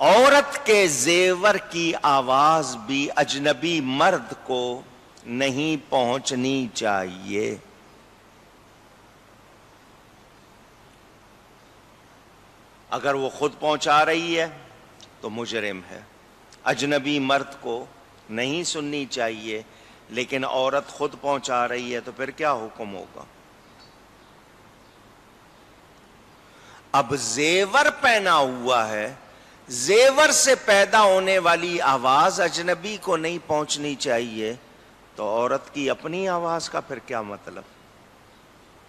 عورت کے زیور کی آواز بھی اجنبی مرد کو نہیں پہنچنی چاہیے. اگر وہ خود پہنچا رہی ہے تو مجرم ہے. اجنبی مرد کو نہیں سننی چاہیے، لیکن عورت خود پہنچا رہی ہے تو پھر کیا حکم ہوگا؟ اب زیور پہنا ہوا ہے، زیور سے پیدا ہونے والی آواز اجنبی کو نہیں پہنچنی چاہیے، تو عورت کی اپنی آواز کا پھر کیا مطلب؟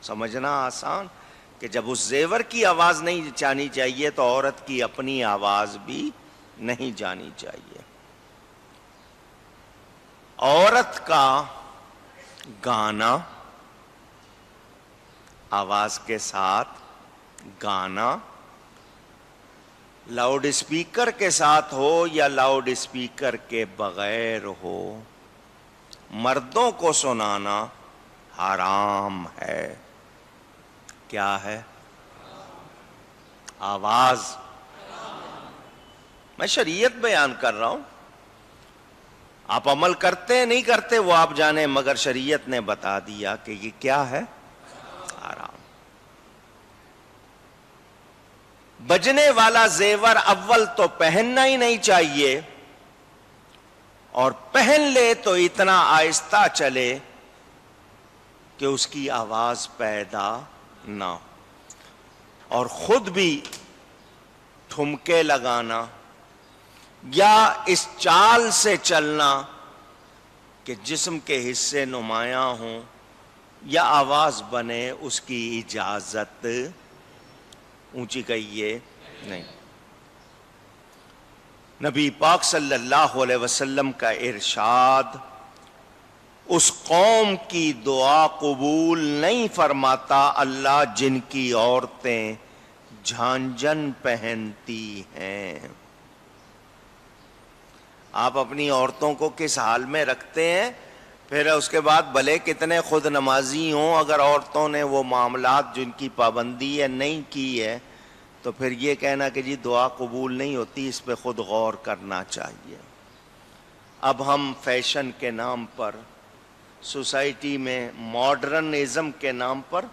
سمجھنا آسان کہ جب اس زیور کی آواز نہیں جانی چاہیے تو عورت کی اپنی آواز بھی نہیں جانی چاہیے. عورت کا گانا، آواز کے ساتھ گانا، لاؤڈ اسپیکر کے ساتھ ہو یا لاؤڈ اسپیکر کے بغیر ہو، مردوں کو سنانا حرام ہے. کیا ہے؟ آواز. میں شریعت بیان کر رہا ہوں، آپ عمل کرتے ہیں نہیں کرتے وہ آپ جانیں، مگر شریعت نے بتا دیا کہ یہ کیا ہے؟ حرام. بجنے والا زیور اول تو پہننا ہی نہیں چاہیے، اور پہن لے تو اتنا آہستہ چلے کہ اس کی آواز پیدا نہ ہو. اور خود بھی ٹھمکے لگانا یا اس چال سے چلنا کہ جسم کے حصے نمایاں ہوں یا آواز بنے، اس کی اجازت اونچی کہیے نہیں. نبی پاک صلی اللہ علیہ وسلم کا ارشاد اس قوم کی دعا قبول نہیں فرماتا اللہ جن کی عورتیں جھانجھن پہنتی ہیں. آپ اپنی عورتوں کو کس حال میں رکھتے ہیں؟ پھر اس کے بعد بھلے کتنے خود نمازی ہوں، اگر عورتوں نے وہ معاملات جن کی پابندی ہے نہیں کی ہے تو پھر یہ کہنا کہ جی دعا قبول نہیں ہوتی، اس پہ خود غور کرنا چاہیے. اب ہم فیشن کے نام پر، سوسائٹی میں ماڈرنزم کے نام پر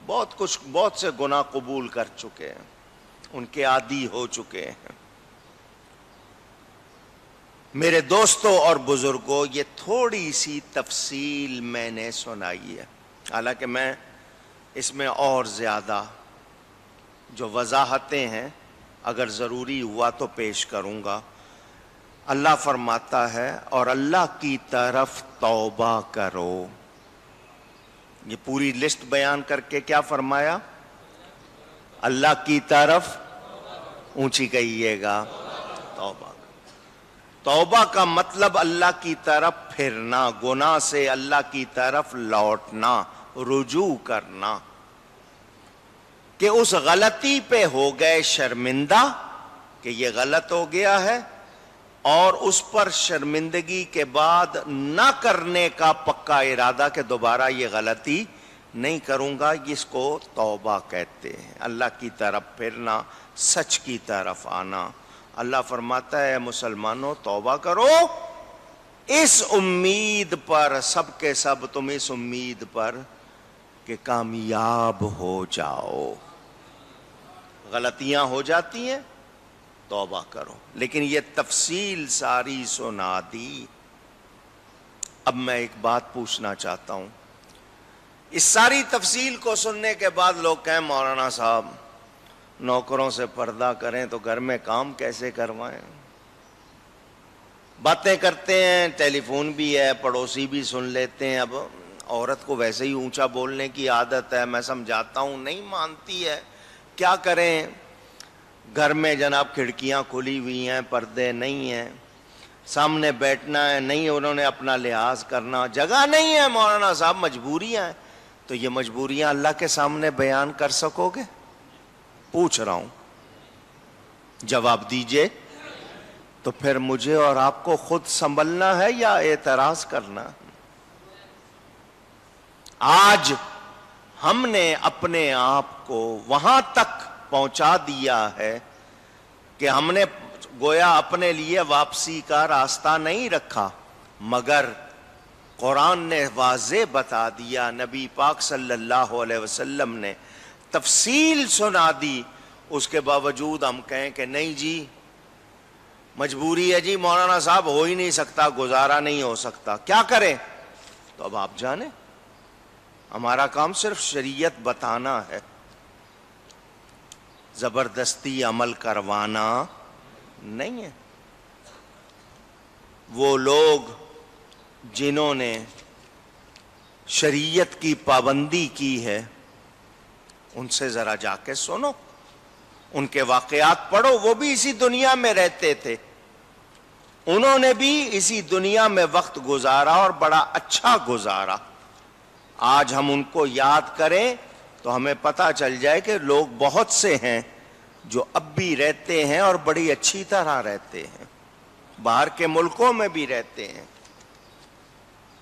بہت سے گناہ قبول کر چکے ہیں، ان کے عادی ہو چکے ہیں. میرے دوستوں اور بزرگوں، یہ تھوڑی سی تفصیل میں نے سنائی ہے، حالانکہ میں اس میں اور زیادہ جو وضاحتیں ہیں اگر ضروری ہوا تو پیش کروں گا. اللہ فرماتا ہے اور اللہ کی طرف توبہ کرو. یہ پوری لسٹ بیان کر کے کیا فرمایا؟ اللہ کی طرف، اونچی کہیے گا، توبہ. توبہ کا مطلب اللہ کی طرف پھرنا، گناہ سے اللہ کی طرف لوٹنا، رجوع کرنا، کہ اس غلطی پہ ہو گئے شرمندہ کہ یہ غلط ہو گیا ہے، اور اس پر شرمندگی کے بعد نہ کرنے کا پکا ارادہ کہ دوبارہ یہ غلطی نہیں کروں گا. اس کو توبہ کہتے ہیں، اللہ کی طرف پھرنا، سچ کی طرف آنا. اللہ فرماتا ہے مسلمانوں توبہ کرو، اس امید پر، سب کے سب تم اس امید پر کہ کامیاب ہو جاؤ. غلطیاں ہو جاتی ہیں، توبہ کرو. لیکن یہ تفصیل ساری سنا دی. اب میں ایک بات پوچھنا چاہتا ہوں، اس ساری تفصیل کو سننے کے بعد لوگ کہیں مولانا صاحب نوکروں سے پردہ کریں تو گھر میں کام کیسے کروائیں؟ باتیں کرتے ہیں، ٹیلی فون بھی ہے، پڑوسی بھی سن لیتے ہیں. اب عورت کو ویسے ہی اونچا بولنے کی عادت ہے، میں سمجھاتا ہوں نہیں مانتی ہے، کیا کریں؟ گھر میں جناب کھڑکیاں کھلی ہوئی ہیں، پردے نہیں ہیں، سامنے بیٹھنا ہے، نہیں انہوں نے اپنا لحاظ کرنا، جگہ نہیں ہے مولانا صاحب، مجبوریاں ہیں. تو یہ مجبوریاں اللہ کے سامنے بیان کر سکو گے؟ پوچھ رہا ہوں، جواب دیجئے. تو پھر مجھے اور آپ کو خود سنبھلنا ہے یا اعتراض کرنا؟ آج ہم نے اپنے آپ کو وہاں تک پہنچا دیا ہے کہ ہم نے گویا اپنے لیے واپسی کا راستہ نہیں رکھا، مگر قرآن نے واضح بتا دیا، نبی پاک صلی اللہ علیہ وسلم نے تفصیل سنا دی، اس کے باوجود ہم کہیں کہ نہیں جی مجبوری ہے جی مولانا صاحب، ہو ہی نہیں سکتا، گزارا نہیں ہو سکتا، کیا کریں؟ تو اب آپ جانیں، ہمارا کام صرف شریعت بتانا ہے، زبردستی عمل کروانا نہیں ہے۔ وہ لوگ جنہوں نے شریعت کی پابندی کی ہے ان سے ذرا جا کے سنو، ان کے واقعات پڑھو، وہ بھی اسی دنیا میں رہتے تھے، انہوں نے بھی اسی دنیا میں وقت گزارا اور بڑا اچھا گزارا۔ آج ہم ان کو یاد کریں تو ہمیں پتہ چل جائے کہ لوگ بہت سے ہیں جو اب بھی رہتے ہیں اور بڑی اچھی طرح رہتے ہیں، باہر کے ملکوں میں بھی رہتے ہیں،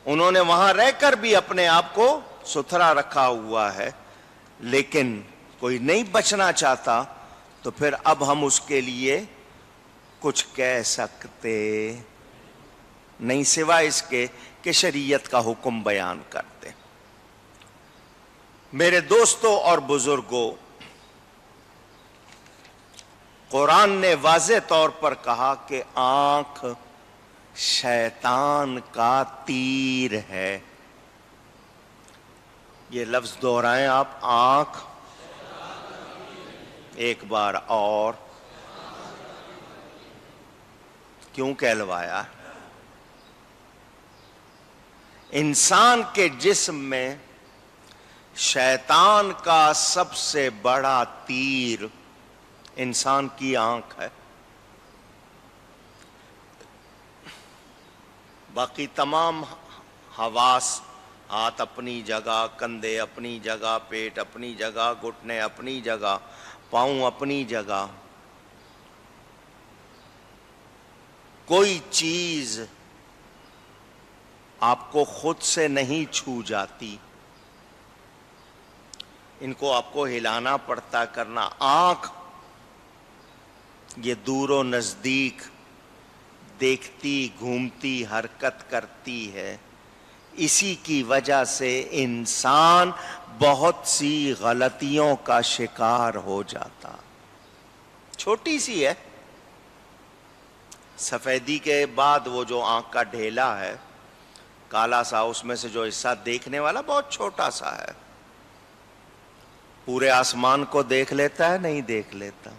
انہوں نے وہاں رہ کر بھی اپنے آپ کو ستھرا رکھا ہوا ہے، لیکن کوئی نہیں بچنا چاہتا تو پھر اب ہم اس کے لیے کچھ کہہ سکتے نہیں سوائے اس کے کہ شریعت کا حکم بیان کرتے۔ میرے دوستوں اور بزرگوں، قرآن نے واضح طور پر کہا کہ آنکھ شیطان کا تیر ہے۔ یہ لفظ دہرائیں آپ، آنکھ، ایک بار اور، کیوں کہلوایا؟ انسان کے جسم میں شیطان کا سب سے بڑا تیر انسان کی آنکھ ہے، باقی تمام حواس، ہاتھ اپنی جگہ، کندھے اپنی جگہ، پیٹ اپنی جگہ، گھٹنے اپنی جگہ، پاؤں اپنی جگہ، کوئی چیز آپ کو خود سے نہیں چھو جاتی، ان کو آپ کو ہلانا پڑتا، کرنا۔ آنکھ یہ دور و نزدیک دیکھتی، گھومتی، حرکت کرتی ہے، اسی کی وجہ سے انسان بہت سی غلطیوں کا شکار ہو جاتا۔ چھوٹی سی ہے، سفیدی کے بعد وہ جو آنکھ کا ڈھیلا ہے کالا سا، اس میں سے جو حصہ دیکھنے والا بہت چھوٹا سا ہے، پورے آسمان کو دیکھ لیتا ہے نہیں دیکھ لیتا،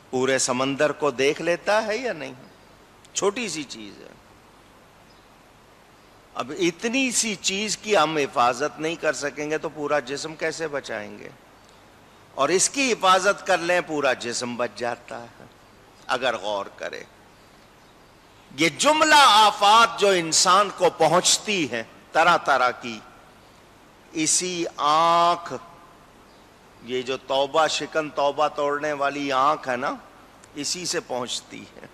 پورے سمندر کو دیکھ لیتا ہے یا نہیں، چھوٹی سی چیز ہے۔ اب اتنی سی چیز کی ہم حفاظت نہیں کر سکیں گے تو پورا جسم کیسے بچائیں گے؟ اور اس کی حفاظت کر لیں پورا جسم بچ جاتا ہے اگر غور کرے۔ یہ جملہ آفات جو انسان کو پہنچتی ہیں طرح طرح کی، اسی آنکھ، یہ جو توبہ شکن توبہ توڑنے والی آنکھ ہے نا، اسی سے پہنچتی ہے،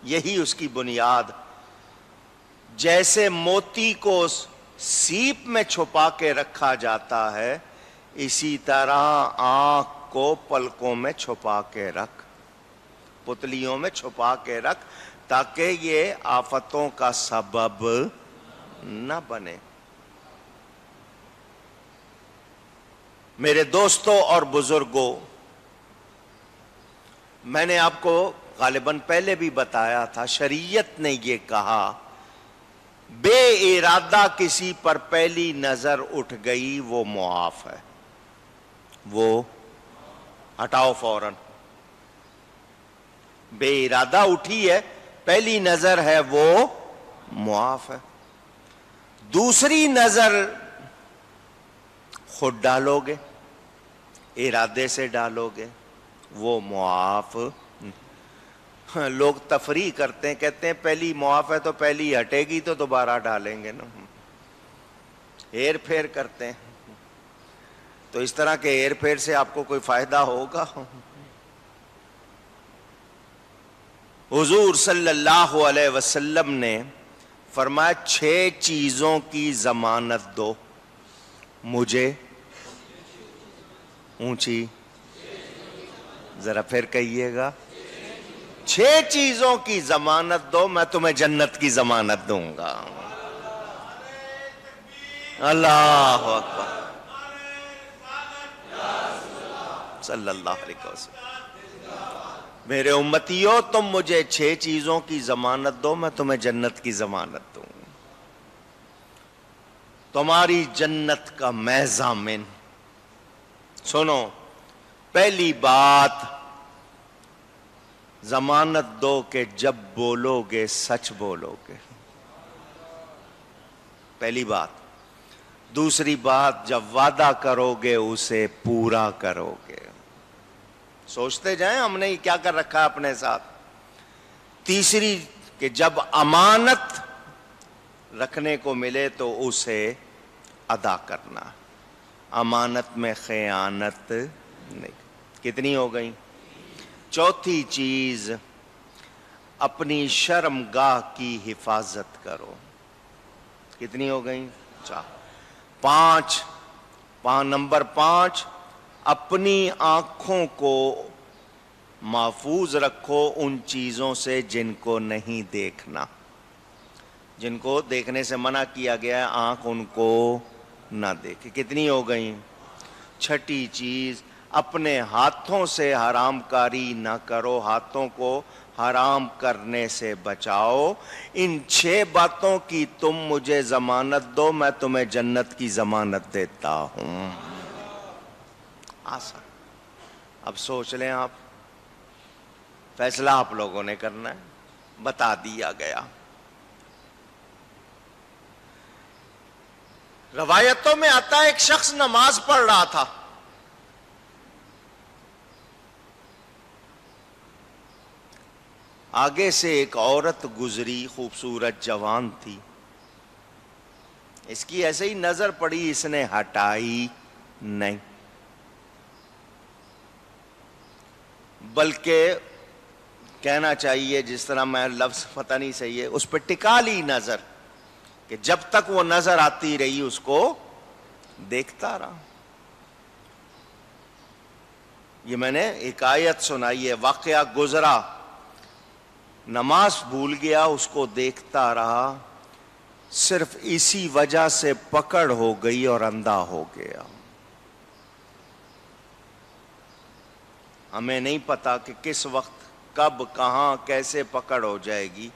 یہی اس کی بنیاد۔ جیسے موتی کو سیپ میں چھپا کے رکھا جاتا ہے، اسی طرح آنکھ کو پلکوں میں چھپا کے رکھ، پتلیوں میں چھپا کے رکھ، تاکہ یہ آفتوں کا سبب نہ بنے۔ میرے دوستوں اور بزرگوں، میں نے آپ کو غالباً پہلے بھی بتایا تھا، شریعت نے یہ کہا بے ارادہ کسی پر پہلی نظر اٹھ گئی وہ معاف ہے، وہ ہٹاؤ فوراً۔ بے ارادہ اٹھی ہے، پہلی نظر ہے وہ معاف ہے۔ دوسری نظر خود ڈالو گے، ارادے سے ڈالو گے، وہ معاف۔ لوگ تفریح کرتے ہیں، کہتے ہیں پہلی معاف ہے تو پہلی ہٹے گی تو دوبارہ ڈالیں گے نا، ہیر پھیر کرتے ہیں۔ تو اس طرح کے ہیر پھیر سے آپ کو کوئی فائدہ ہوگا؟ حضور صلی اللہ علیہ وسلم نے فرمایا 6 چیزوں کی ضمانت دو مجھے، اونچی، ذرا پھر کہیے گا، 6 چیزوں کی ضمانت دو، میں تمہیں جنت کی ضمانت دوں گا۔ اللہ اکبر، صلی اللہ علیہ وسلم۔ میرے امتیوں، تم مجھے 6 چیزوں کی ضمانت دو، میں تمہیں جنت کی ضمانت دوں گا۔ تمہاری جنت کا میں ضامن۔ سنو، پہلی بات، ضمانت دو کہ جب بولو گے سچ بولو گے، پہلی بات۔ دوسری بات، جب وعدہ کرو گے اسے پورا کرو گے۔ سوچتے جائیں ہم نے کیا کر رکھا ہے اپنے ساتھ۔ تیسری کہ جب امانت رکھنے کو ملے تو اسے ادا کرنا، امانت میں خیانت نہیں۔ کتنی ہو گئی؟ چوتھی چیز، اپنی شرمگاہ کی حفاظت کرو۔ کتنی ہو گئی؟ 4۔ نمبر 5، اپنی آنکھوں کو محفوظ رکھو ان چیزوں سے جن کو نہیں دیکھنا، جن کو دیکھنے سے منع کیا گیا ہے، آنکھ ان کو نہ دیکھے۔ کتنی ہو گئی؟ 6ٹھی چیز، اپنے ہاتھوں سے حرام کاری نہ کرو، ہاتھوں کو حرام کرنے سے بچاؤ۔ ان 6 باتوں کی تم مجھے ضمانت دو، میں تمہیں جنت کی ضمانت دیتا ہوں۔ آسان۔ اب سوچ لیں آپ، فیصلہ آپ لوگوں نے کرنا ہے، بتا دیا گیا۔ روایتوں میں آتا ہے ایک شخص نماز پڑھ رہا تھا، آگے سے ایک عورت گزری، خوبصورت جوان تھی، اس کی ایسے ہی نظر پڑی، اس نے ہٹائی نہیں، بلکہ کہنا چاہیے جس طرح میں لفظ پتہ نہیں صحیح ہے، اس پہ ٹکا لی نظر کہ جب تک وہ نظر آتی رہی اس کو دیکھتا رہا۔ یہ میں نے ایک آیت سنائی ہے، واقعہ گزرا، نماز بھول گیا، اس کو دیکھتا رہا، صرف اسی وجہ سے پکڑ ہو گئی اور اندھا ہو گیا۔ ہمیں نہیں پتا کہ کس وقت، کب، کہاں، کیسے پکڑ ہو جائے گی،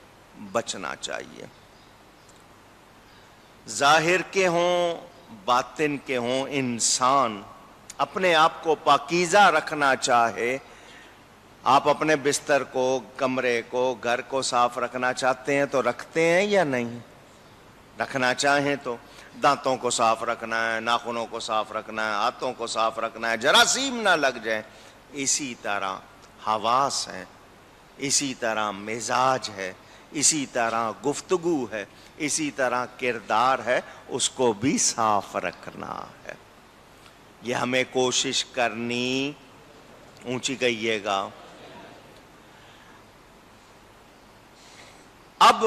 بچنا چاہیے۔ ظاہر کے ہوں باطن کے ہوں، انسان اپنے آپ کو پاکیزہ رکھنا چاہے۔ آپ اپنے بستر کو، کمرے کو، گھر کو صاف رکھنا چاہتے ہیں تو رکھتے ہیں یا نہیں؟ رکھنا چاہیں تو دانتوں کو صاف رکھنا ہے، ناخنوں کو صاف رکھنا ہے، ہاتھوں کو صاف رکھنا ہے، جراثیم نہ لگ جائیں۔ اسی طرح حواس ہیں، اسی طرح مزاج ہے، اسی طرح گفتگو ہے، اسی طرح کردار ہے، اس کو بھی صاف رکھنا ہے۔ یہ ہمیں کوشش کرنی، اونچی کہیے گا۔ اب